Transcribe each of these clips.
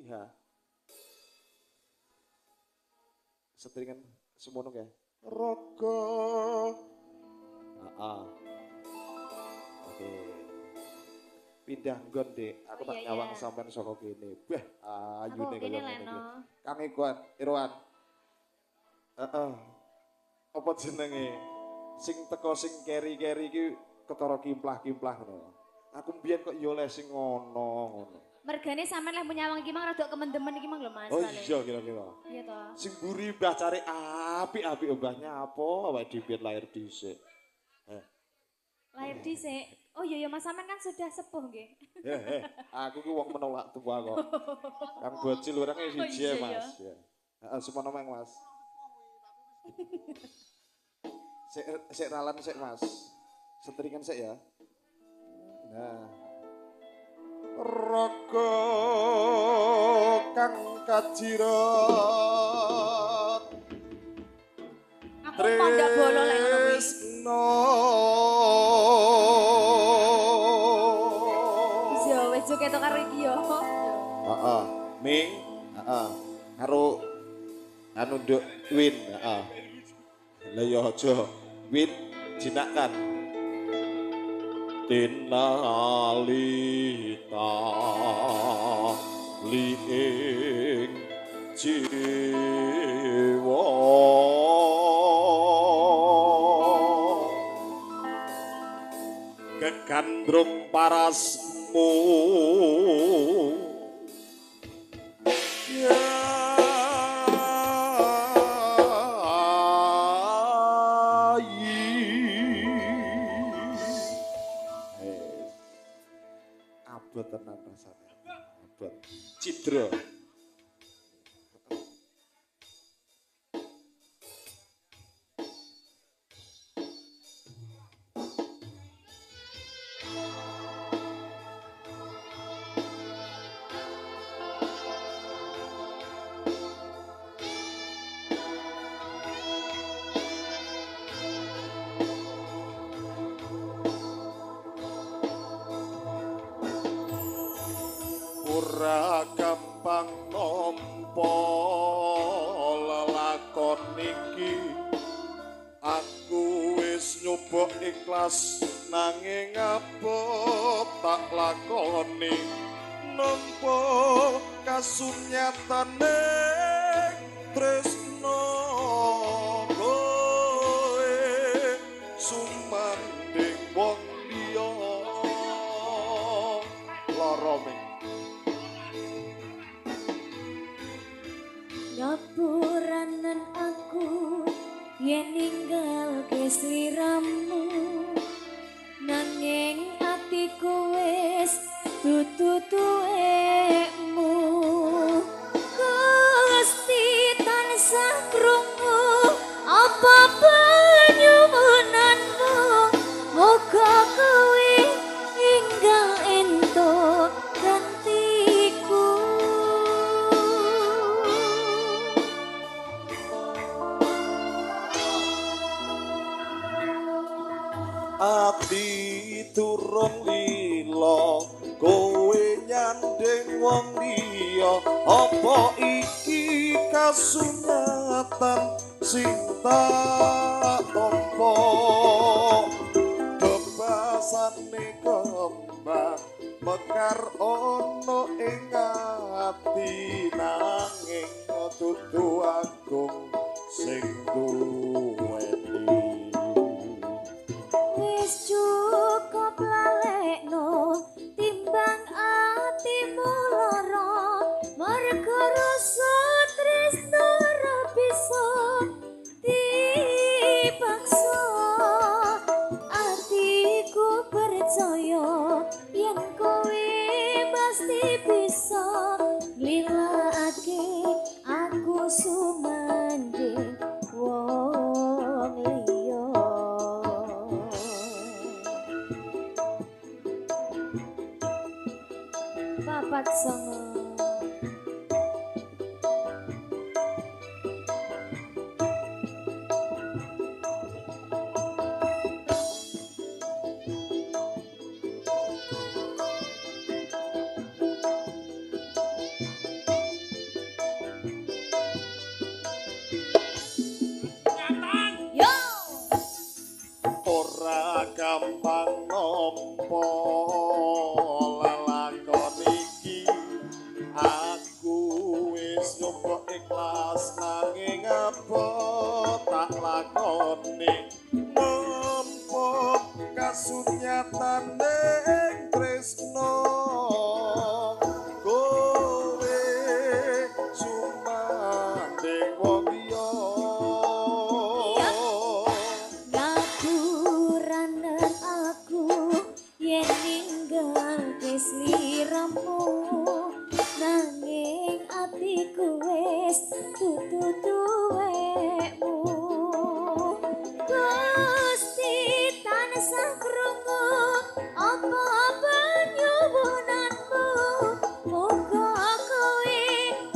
Ya. Seteringan semono ya. Rogo. Oke. Pindah nggon, Dik. Aku tak nyawang sampean saka kene. Bah, ayune kaya ngene iki. Kang Irwan. Heeh. Apa jenenge? Sing teko sing keri-keri iki ketara kimplah-kimplah ngono. Aku mbiyen kok ya oleh sing ngono. Mergane sampean leh nyawang iki mang rada kemendemen iki mang lho Mas. Oh iya kira-kira. Iya toh. Sing mburi mbah cari apik-apik mbahnya apa awake dhewe lahir dhisik. Lahir dhisik. Oh iya Mas sampean kan sudah sepuh nggih. Aku ki wong menolak tua kok. Kang bocil orangnya siji ya Mas. Heeh, semono mang Mas. Sik ralan sik Mas. Seteringan sik ya. Nah. Raga kang kajirat. Aku mandak bolo lek ngono kuwi. Yo wis jo ketok karo iki yo. Heeh. Ming, heeh. Karo anu nduk Win, heeh. Lah ya aja Win jinakkan. Tinalita liing jiwa kegandrung parasmu tenan rasane. Abot. Cidra. Ora gampang nampa lelakon iki aku wis nyoba ikhlas nanging apa tak lakoni nampa kasunyatane tresno kowe sumanding wong liya lara Ngapuranen aku yen ninggal ke sliramu nanging atiku wis dudu tuwekmu Gusti tansah krungu apa penyuwunanmu muga kowe inggal entuk gantiku ati turung lila kowe nyanding wong liya apa iki kasunyatan sing tak tampa bebasane kembang mekar ono ing ati nanging dudu agung sing duweni Wis cukup lalekno timbang atimu lara merga rasa tresno ora bisa dipaksa atiku percaya yen kowe pasti bisa nglilakake aku sumanding wong liya Papat songo Aku wis nyoba ikhlas nanging apa tak lakoni nempo kasunyatan ning tresno kowe cuma ning wong liya ngapuranen aku yen ninggal kesliramu nanging atiku wis tutu tuwekmu Gusti tansah krungu apa-apa nyuwunanmu muga kowe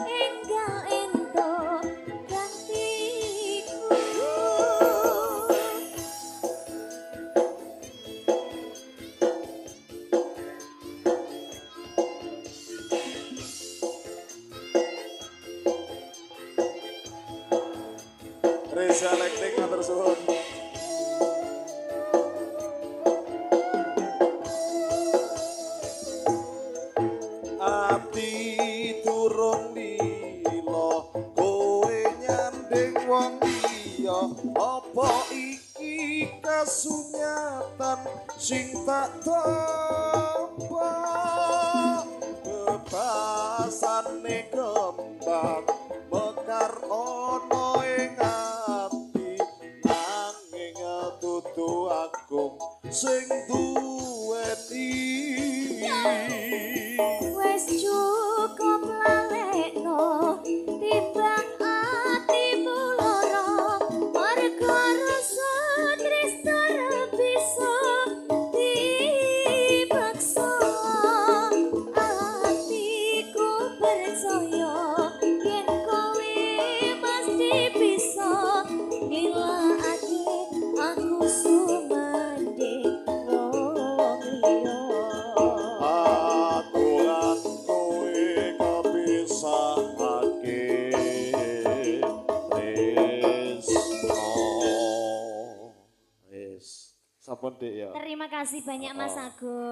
enggal ento gantiku Reza Lekting matur suwun. Ati durung lilo kowe nyanding wong liya apa iki kasunyatan sing tak tampa bebasane kembang mekar ana ing ati nanging dudu agung sing duweni wis cukup lalekno timbang atimu lara mergo rasa tresno bisa dipaksa atiku percaya yen kowe mesti bisa nilakake aku sumande wong liya aturan kowe kepisahake tresno wis sampun Dik ya. Terima kasih banyak Mas Agung.